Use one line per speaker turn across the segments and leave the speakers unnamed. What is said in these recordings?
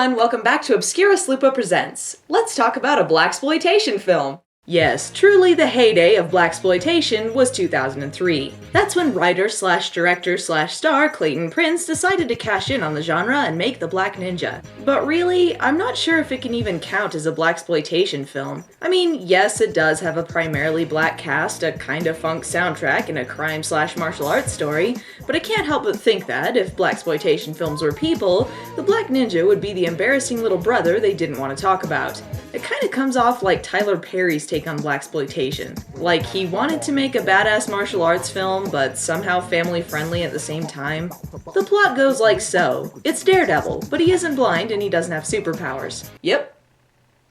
everyone, welcome back to Obscurus Lupa Presents. Let's talk about a blaxploitation film. Yes, truly the heyday of blaxploitation was 2003. That's when writer/director/star Clayton Prince decided to cash in on the genre and make The Black Ninja. But really, I'm not sure if it can even count as a blaxploitation film. I mean, yes, it does have a primarily black cast, a kind of funk soundtrack, and a crime/martial arts story, but I can't help but think that, if blaxploitation films were people, The Black Ninja would be the embarrassing little brother they didn't want to talk about. It kinda comes off like Tyler Perry's take on blaxploitation. Like, he wanted to make a badass martial arts film, but somehow family-friendly at the same time. The plot goes like so. It's Daredevil, but he isn't blind and he doesn't have superpowers. Yep.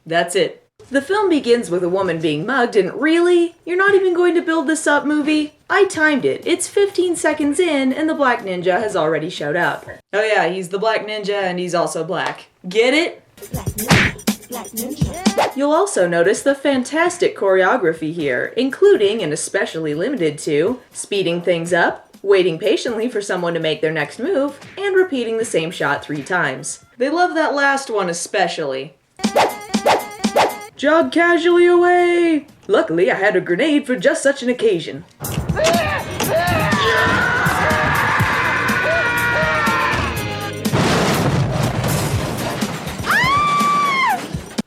That's it. The film begins with a woman being mugged and really? You're not even going to build this up, movie? I timed it. It's 15 seconds in and the Black Ninja has already showed up. Oh yeah, he's the Black Ninja and he's also black. Get it? You'll also notice the fantastic choreography here, including and especially limited to speeding things up, waiting patiently for someone to make their next move, and repeating the same shot 3 times. They love that last one especially. Jog casually away! Luckily, I had a grenade for just such an occasion.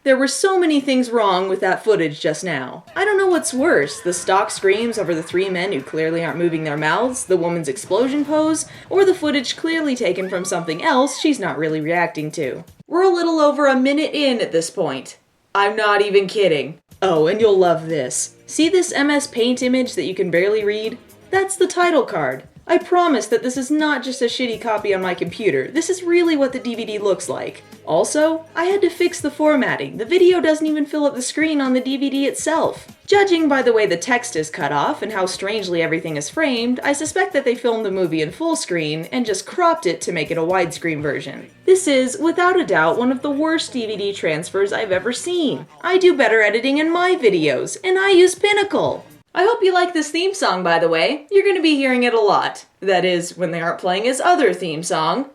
There were so many things wrong with that footage just now. I don't know what's worse, the stock screams over the 3 men who clearly aren't moving their mouths, the woman's explosion pose, or the footage clearly taken from something else she's not really reacting to. We're a little over a minute in at this point. I'm not even kidding. Oh, and you'll love this. See this MS Paint image that you can barely read? That's the title card. I promise that this is not just a shitty copy on my computer. This is really what the DVD looks like. Also, I had to fix the formatting. The video doesn't even fill up the screen on the DVD itself. Judging by the way the text is cut off and how strangely everything is framed, I suspect that they filmed the movie in full screen and just cropped it to make it a widescreen version. This is, without a doubt, one of the worst DVD transfers I've ever seen. I do better editing in my videos, and I use Pinnacle. I hope you like this theme song, by the way. You're gonna be hearing it a lot. That is, when they aren't playing his other theme song.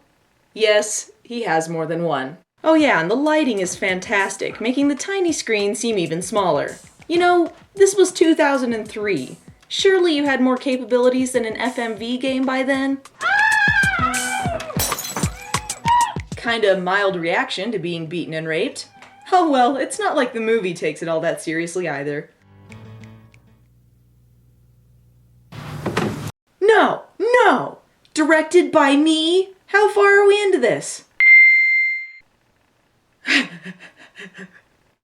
Yes, he has more than one. Oh yeah, and the lighting is fantastic, making the tiny screen seem even smaller. You know, this was 2003. Surely you had more capabilities than an FMV game by then? Kinda mild reaction to being beaten and raped. Oh well, it's not like the movie takes it all that seriously either. No! No! Directed by me? How far are we into this?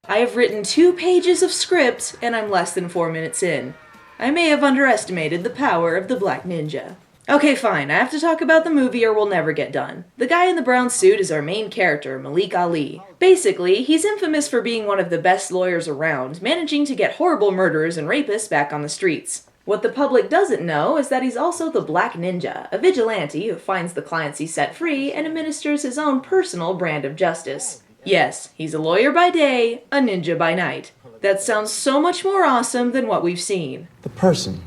I have written 2 pages of script and I'm less than 4 minutes in. I may have underestimated the power of the Black Ninja. Okay, fine, I have to talk about the movie or we'll never get done. The guy in the brown suit is our main character, Malik Ali. Basically, he's infamous for being one of the best lawyers around, managing to get horrible murderers and rapists back on the streets. What the public doesn't know is that he's also the Black Ninja, a vigilante who finds the clients he set free and administers his own personal brand of justice. Yes, he's a lawyer by day, a ninja by night. That sounds so much more awesome than what we've seen.
The person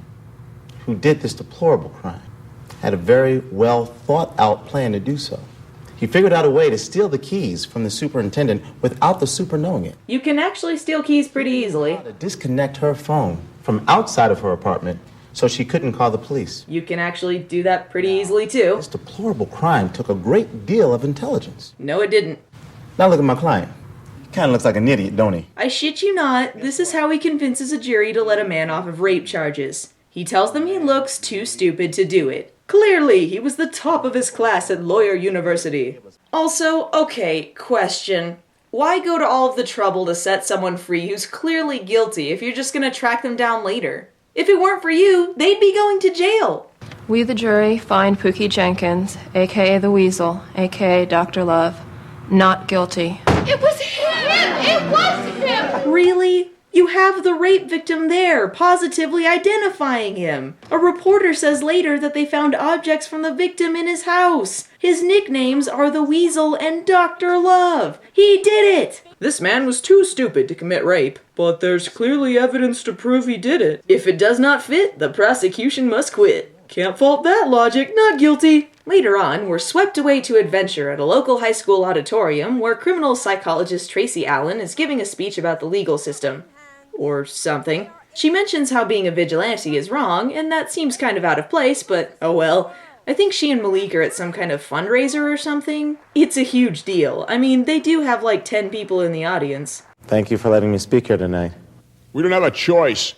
who did this deplorable crime had a very well thought out plan to do so. He figured out a way to steal the keys from the superintendent without the super knowing it.
You can actually steal keys pretty easily.
To disconnect her phone from outside of her apartment so she couldn't call the police.
You can actually do that pretty easily too.
This deplorable crime took a great deal of intelligence.
No, it didn't.
Now look at my client. He kind of looks like an idiot, don't he?
I shit you not, this is how he convinces a jury to let a man off of rape charges. He tells them he looks too stupid to do it. Clearly, he was the top of his class at Lawyer University. Also, okay, question. Why go to all of the trouble to set someone free who's clearly guilty if you're just gonna track them down later? If it weren't for you, they'd be going to jail.
We, the jury, find Pookie Jenkins, a.k.a. the Weasel, a.k.a. Dr. Love, not guilty.
It was him! It was him!
Really? You have the rape victim there, positively identifying him. A reporter says later that they found objects from the victim in his house. His nicknames are the Weasel and Dr. Love. He did it! This man was too stupid to commit rape, but there's clearly evidence to prove he did it. If it does not fit, the prosecution must quit. Can't fault that logic, not guilty. Later on, we're swept away to adventure at a local high school auditorium where criminal psychologist Tracy Allen is giving a speech about the legal system. Or something. She mentions how being a vigilante is wrong, and that seems kind of out of place, but oh well. I think she and Malik are at some kind of fundraiser or something. It's a huge deal. I mean, they do have like 10 people in the audience.
Thank you for letting me speak here tonight.
We don't have a choice.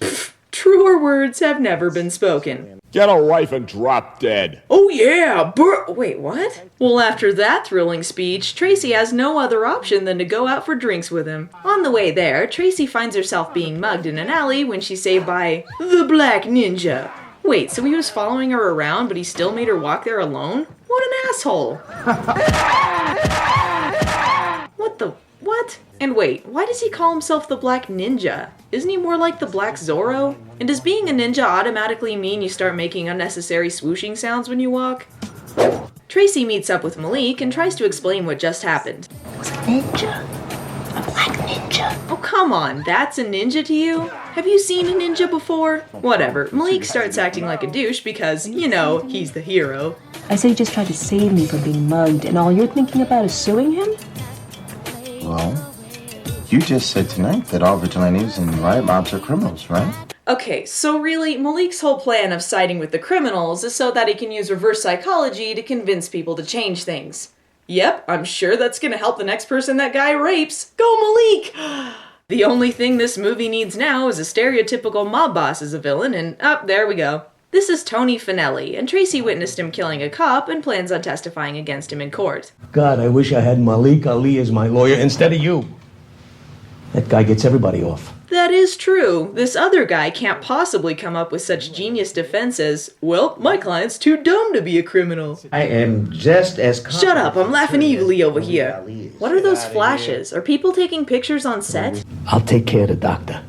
Truer words have never been spoken.
Get a life and drop dead.
Oh yeah, wait, what? Well, after that thrilling speech, Tracy has no other option than to go out for drinks with him. On the way there, Tracy finds herself being mugged in an alley when she's saved by the Black Ninja. Wait, so he was following her around, but he still made her walk there alone? What an asshole! What? And wait, why does he call himself the Black Ninja? Isn't he more like the Black Zorro? And does being a ninja automatically mean you start making unnecessary swooshing sounds when you walk? Tracy meets up with Malik and tries to explain what just happened.
It was a ninja. A black ninja.
Oh, come on, that's a ninja to you? Have you seen a ninja before? Whatever, Malik starts acting like a douche because, you know, he's the hero.
I say you just tried to save me from being mugged, and all you're thinking about is suing him?
Well, you just said tonight that all vigilantes and riot mobs are criminals, right?
Okay, so really, Malik's whole plan of siding with the criminals is so that he can use reverse psychology to convince people to change things. Yep, I'm sure that's gonna help the next person that guy rapes. Go Malik! The only thing this movie needs now is a stereotypical mob boss as a villain, and there we go. This is Tony Finelli, and Tracy witnessed him killing a cop and plans on testifying against him in court.
God, I wish I had Malik Ali as my lawyer instead of you. That guy gets everybody off.
That is true. This other guy can't possibly come up with such genius defenses. Well, my client's too dumb to be a criminal.
I am just as...
Shut up, I'm laughing evilly over here. What are those flashes? Are people taking pictures on set?
I'll take care of the doctor.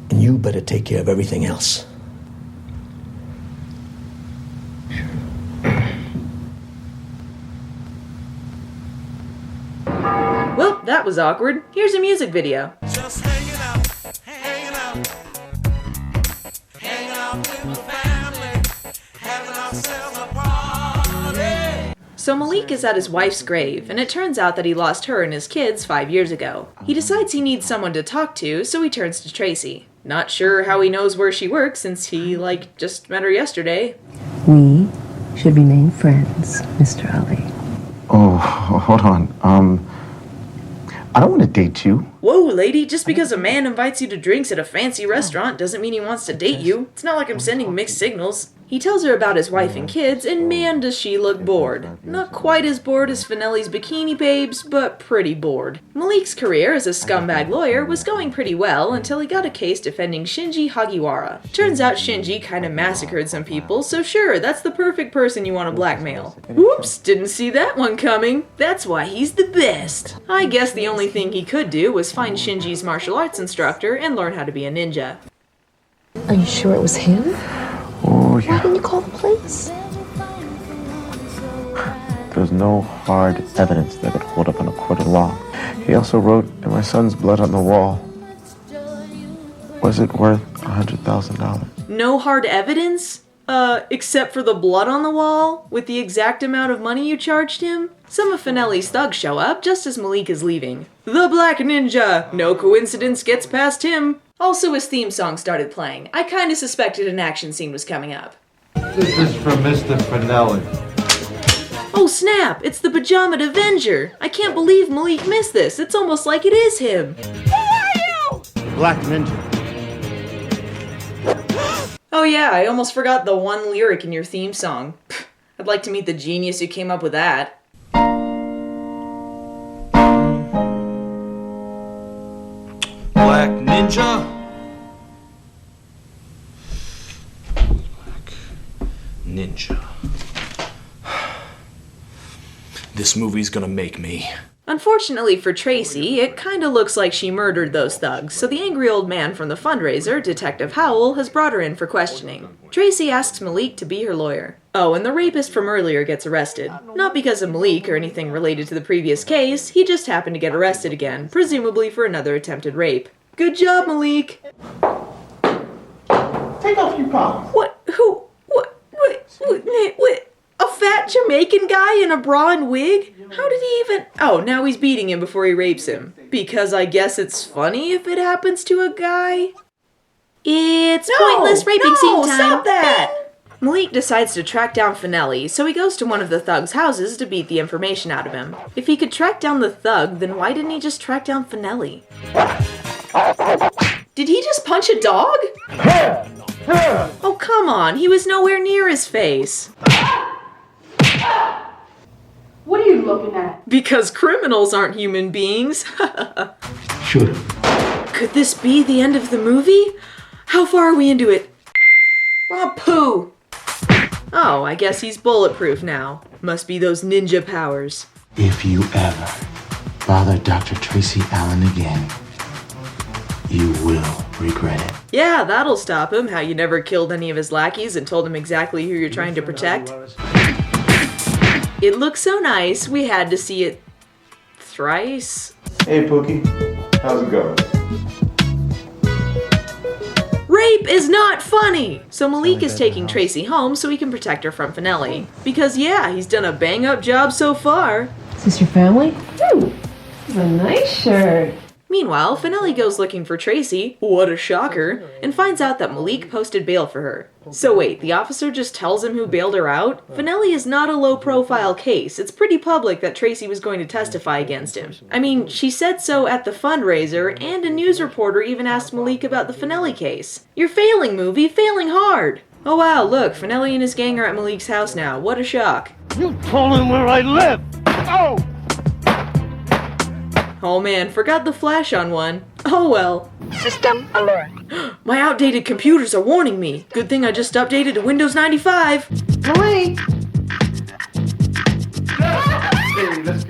And you better take care of everything else.
Well, that was awkward. Here's a music video.
Just hanging out with the family, having ourselves a party.
So Malik is at his wife's grave, and it turns out that he lost her and his kids 5 years ago. He decides he needs someone to talk to, so he turns to Tracy. Not sure how he knows where she works since he, just met her yesterday.
We should remain friends, Mr. Ali.
Oh, hold on. I don't want to date you.
Whoa, lady, just because a man invites you to drinks at a fancy restaurant doesn't mean he wants to date you. It's not like I'm sending mixed signals. He tells her about his wife and kids, and man does she look bored. Not quite as bored as Finelli's bikini babes, but pretty bored. Malik's career as a scumbag lawyer was going pretty well until he got a case defending Shinji Hagiwara. Turns out Shinji kinda massacred some people, so sure, that's the perfect person you want to blackmail. Whoops, didn't see that one coming. That's why he's the best. I guess the only thing he could do was find Shinji's martial arts instructor and learn how to be a ninja.
Are you sure it was him?
Oh,
Why
yeah.
didn't you call the police?
There's no hard evidence that could hold up in a court of law. He also wrote, "In my son's blood on the wall." Was it worth $100,000?
No hard evidence? Except for the blood on the wall? With the exact amount of money you charged him? Some of Finelli's thugs show up just as Malik is leaving. The Black Ninja! No coincidence gets past him. Also, his theme song started playing. I kinda suspected an action scene was coming up.
This is from Mr. Finelli.
Oh snap! It's the Pajamaed Avenger! I can't believe Malik missed this. It's almost like it is him.
Who are you?
Black Ninja.
Oh yeah, I almost forgot the one lyric in your theme song. I'd like to meet the genius who came up with that.
Black Ninja. Black Ninja. This movie's gonna make me.
Unfortunately for Tracy, it kinda looks like she murdered those thugs, so the angry old man from the fundraiser, Detective Howell, has brought her in for questioning. Tracy asks Malik to be her lawyer. Oh, and the rapist from earlier gets arrested. Not because of Malik or anything related to the previous case, he just happened to get arrested again, presumably for another attempted rape. Good job, Malik!
Take off your paws.
What? Who? What? A fat Jamaican guy in a bra and wig? How did he even... Oh, now he's beating him before he rapes him. Because I guess it's funny if it happens to a guy? It's pointless raping scene time. Stop that! Malik decides to track down Finelli, so he goes to one of the thug's houses to beat the information out of him. If he could track down the thug, then why didn't he just track down Finelli? Did he just punch a dog? Oh, come on, he was nowhere near his face.
What are you looking at?
Because criminals aren't human beings.
Shoot.
Could this be the end of the movie? How far are we into it? Oh, poo! Oh, I guess he's bulletproof now. Must be those ninja powers.
If you ever bother Dr. Tracy Allen again, you will regret it.
Yeah, that'll stop him. How you never killed any of his lackeys and told him exactly who you're trying to protect. It looks so nice, we had to see it thrice.
Hey, Pookie. How's it going?
Rape is not funny! So Malik is taking Tracy home so he can protect her from Finelli. Because yeah, he's done a bang-up job so far.
Is this your family? Ooh, this is a nice shirt.
Meanwhile, Finelli goes looking for Tracy, what a shocker, and finds out that Malik posted bail for her. So wait, the officer just tells him who bailed her out? Finelli is not a low-profile case. It's pretty public that Tracy was going to testify against him. I mean, she said so at the fundraiser, and a news reporter even asked Malik about the Finelli case. You're failing, movie, failing hard! Oh wow, look, Finelli and his gang are at Malik's house now. What a shock.
You told him where I live! Oh!
Oh man, forgot the flash on one. Oh well.
System alert.
My outdated computers are warning me. Good thing I just updated to Windows 95.
Malik!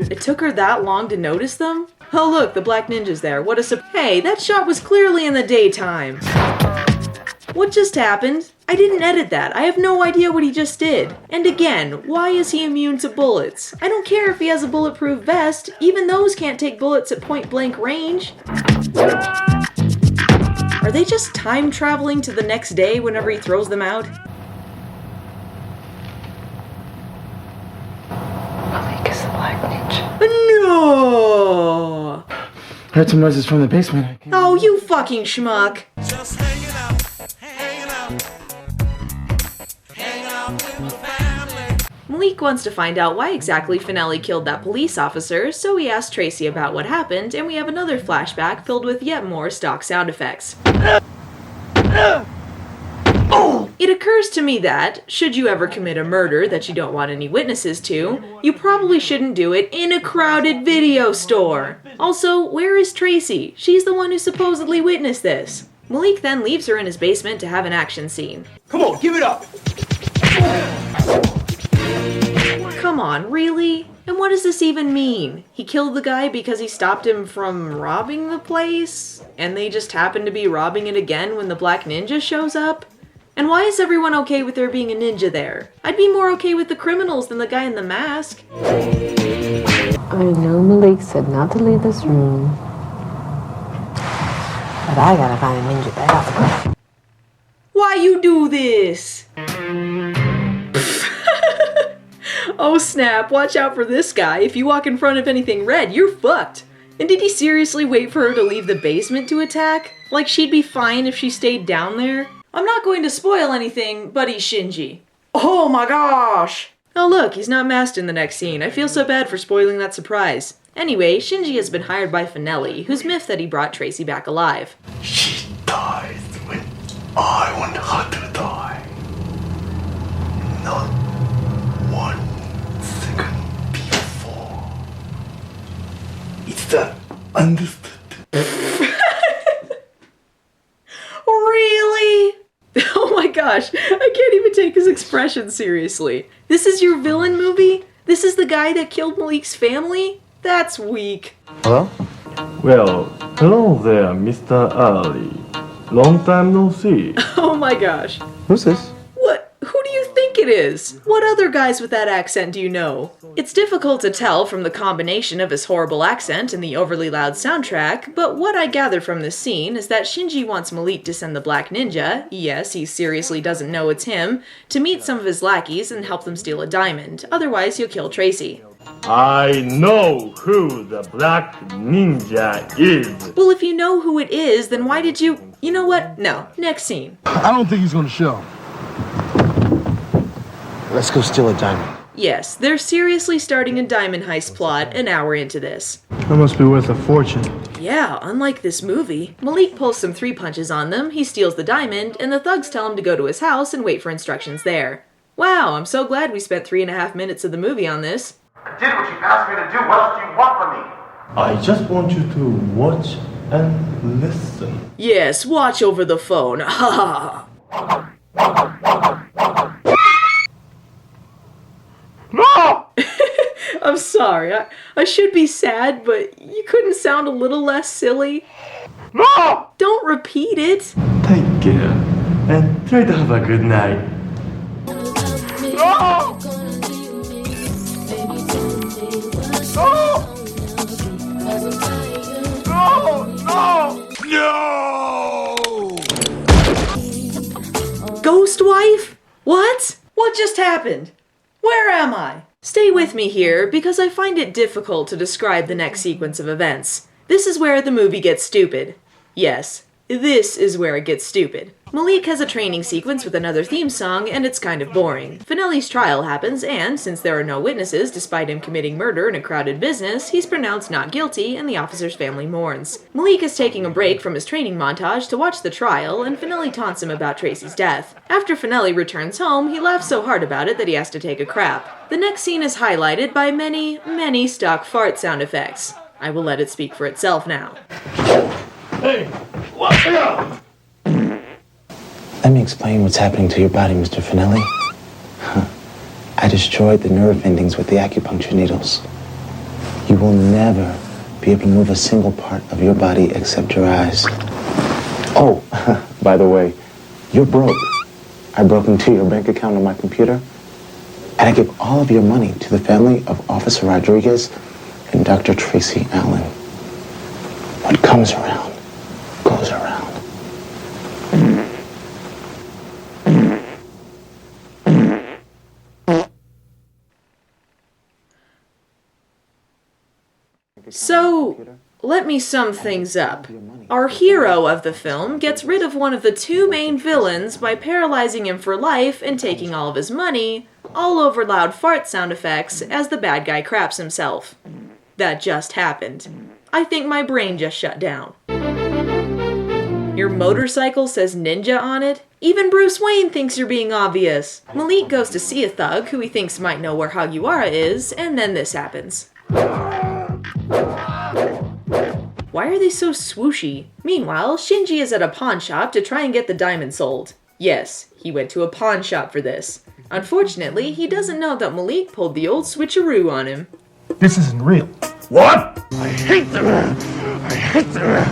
It took her that long to notice them? Oh look, the black ninja's there. What a Hey, that shot was clearly in the daytime. What just happened? I didn't edit that. I have no idea what he just did. And again, why is he immune to bullets? I don't care if he has a bulletproof vest. Even those can't take bullets at point-blank range. Are they just time traveling to the next day whenever he throws them out?
Malik is the black ninja.
No!
Heard some noises from the basement.
Oh, you fucking schmuck.
Just hanging out, hanging out, hanging out with the family.
Malik wants to find out why exactly Finelli killed that police officer, so he asks Tracy about what happened, and we have another flashback filled with yet more stock sound effects. It occurs to me that, should you ever commit a murder that you don't want any witnesses to, you probably shouldn't do it in a crowded video store. Also, where is Tracy? She's the one who supposedly witnessed this. Malik then leaves her in his basement to have an action scene.
Come on, give it up!
Come on, really? And what does this even mean? He killed the guy because he stopped him from robbing the place? And they just happened to be robbing it again when the black ninja shows up? And why is everyone okay with there being a ninja there? I'd be more okay with the criminals than the guy in the mask.
I know Malik said not to leave this room, but I gotta find a ninja bathroom.
Why you do this? Oh snap, watch out for this guy. If you walk in front of anything red, you're fucked. And did he seriously wait for her to leave the basement to attack? Like she'd be fine if she stayed down there? I'm not going to spoil anything, but he's Shinji. Oh my gosh! Oh look, he's not masked in the next scene. I feel so bad for spoiling that surprise. Anyway, Shinji has been hired by Finelli, who's miffed that he brought Tracy back alive.
She died when I want her to die. Not 1 second before. It's that understood.
Really? Oh my gosh, I can't even take his expression seriously. This is your villain movie? This is the guy that killed Malik's family? That's weak.
Hello?
Well, hello there, Mr. Ali. Long time no see.
Oh my gosh.
Who's this?
What? Who do you think it it is. What other guys with that accent do you know? It's difficult to tell from the combination of his horrible accent and the overly loud soundtrack, but what I gather from this scene is that Shinji wants Malik to send the Black Ninja, yes, he seriously doesn't know it's him, to meet some of his lackeys and help them steal a diamond, otherwise he'll kill Tracy.
I know who the Black Ninja is.
Well, if you know who it is, then why did you... You know what? No. Next scene.
I don't think he's gonna show.
Let's go steal a diamond.
Yes, they're seriously starting a diamond heist plot an hour into this.
That must be worth a fortune.
Yeah, unlike this movie. Malik pulls some 3 punches on them, he steals the diamond, and the thugs tell him to go to his house and wait for instructions there. Wow, I'm so glad we spent 3.5 minutes of the movie on this.
I did what you asked me to do. What else do you want from me?
I just want you to watch and listen.
Yes, watch over the phone. Ha ha.
No!
I'm sorry. I should be sad, but you couldn't sound a little less silly.
No!
Don't repeat it.
Take care and try to have a good night. No!
No!
Ghost wife? What? What just happened? Where am I? Stay with me here, because I find it difficult to describe the next sequence of events. This is where the movie gets stupid. Yes, this is where it gets stupid. Malik has a training sequence with another theme song, and it's kind of boring. Finelli's trial happens, and since there are no witnesses, despite him committing murder in a crowded business, he's pronounced not guilty, and the officer's family mourns. Malik is taking a break from his training montage to watch the trial, and Finelli taunts him about Tracy's death. After Finelli returns home, he laughs so hard about it that he has to take a crap. The next scene is highlighted by many, many stock fart sound effects. I will let it speak for itself now.
Hey, what's up?
Let me explain what's happening to your body, Mr. Finelli. I destroyed the nerve endings with the acupuncture needles. You will never be able to move a single part of your body except your eyes. Oh, by the way, you're broke. I broke into your bank account on my computer, and I give all of your money to the family of Officer Rodriguez and Dr. Tracy Allen. What comes around, goes around.
So, let me sum things up. Our hero of the film gets rid of one of the 2 main villains by paralyzing him for life and taking all of his money, all over loud fart sound effects, as the bad guy craps himself. That just happened. I think my brain just shut down. Your motorcycle says ninja on it? Even Bruce Wayne thinks you're being obvious. Malik goes to see a thug who he thinks might know where Hagiwara is, and then this happens. Why are they so swooshy? Meanwhile, Shinji is at a pawn shop to try and get the diamond sold. Yes, he went to a pawn shop for this. Unfortunately, he doesn't know that Malik pulled the old switcheroo on him.
This isn't real.
What? I hate them. I hate them.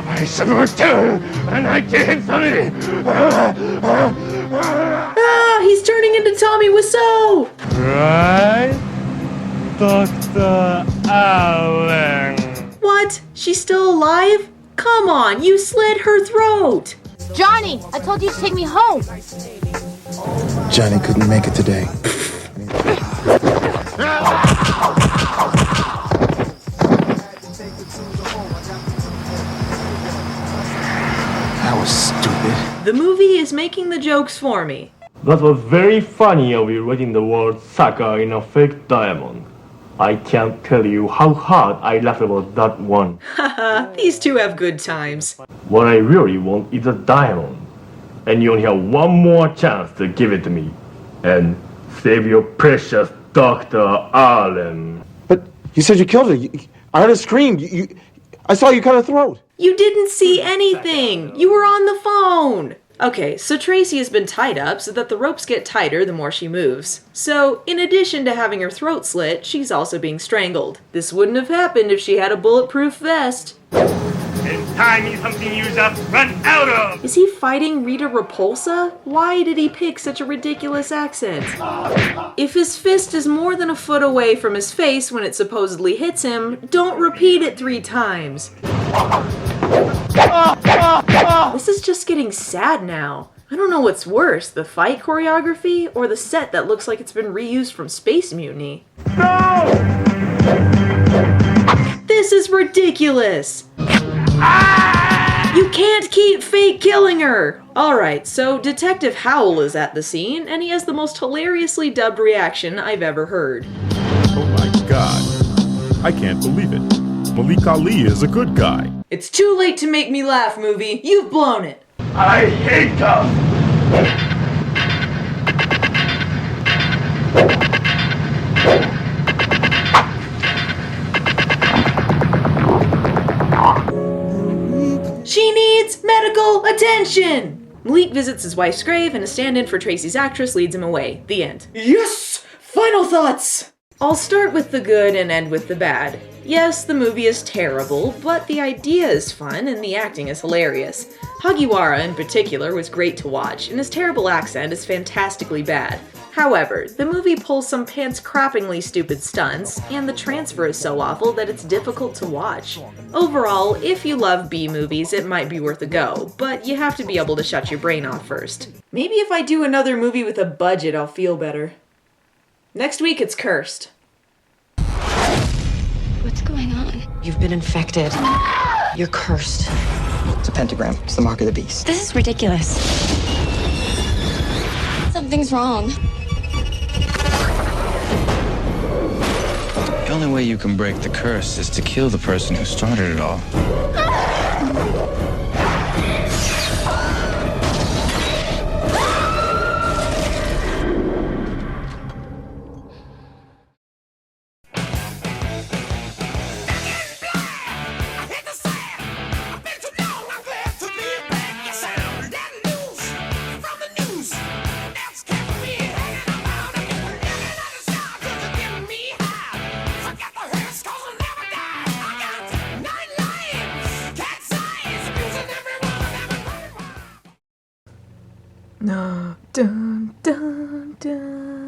I support them, and I can't find
Ah, he's turning into Tommy Wiseau!
Right? Dr. Allen.
What? She's still alive? Come on, you slit her throat!
Johnny, I told you to take me home.
Johnny couldn't make it today. That was stupid.
The movie is making the jokes for me.
That was very funny of you writing the word Circa in a fake diamond. I can't tell you how hard I laughed about that one.
Haha, these 2 have good times.
What I really want is a diamond. And you only have one more chance to give it to me. And save your precious Dr. Allen.
But you said you killed her. I heard her scream. I saw you cut her throat.
You didn't see anything! You were on the phone! Okay, so Tracy has been tied up so that the ropes get tighter the more she moves. So, in addition to having her throat slit, she's also being strangled. This wouldn't have happened if she had a bulletproof vest.
And time is something you just run out of!
Is he fighting Rita Repulsa? Why did he pick such a ridiculous accent? If his fist is more than a foot away from his face when it supposedly hits him, don't repeat it 3 times. This is just getting sad now. I don't know what's worse, the fight choreography or the set that looks like it's been reused from Space Mutiny.
No!
This is ridiculous! You can't keep fake killing her! Alright, so Detective Howell is at the scene, and he has the most hilariously dubbed reaction I've ever heard.
Oh my god. I can't believe it. Malik Ali is a good guy.
It's too late to make me laugh, movie. You've blown it.
I hate them!
She needs medical attention! Malik visits his wife's grave, and a stand-in for Tracy's actress leads him away. The end.
Yes! Final thoughts!
I'll start with the good and end with the bad. Yes, the movie is terrible, but the idea is fun and the acting is hilarious. Hagiwara, in particular, was great to watch, and his terrible accent is fantastically bad. However, the movie pulls some pants-crappingly stupid stunts, and the transfer is so awful that it's difficult to watch. Overall, if you love B-movies, it might be worth a go, but you have to be able to shut your brain off first. Maybe if I do another movie with a budget, I'll feel better. Next week, it's Cursed.
What's going on? You've been infected. You're cursed.
It's a pentagram. It's the mark of the beast.
This is ridiculous. Something's wrong.
The only way you can break the curse is to kill the person who started it all.
No, dun, dun, dun.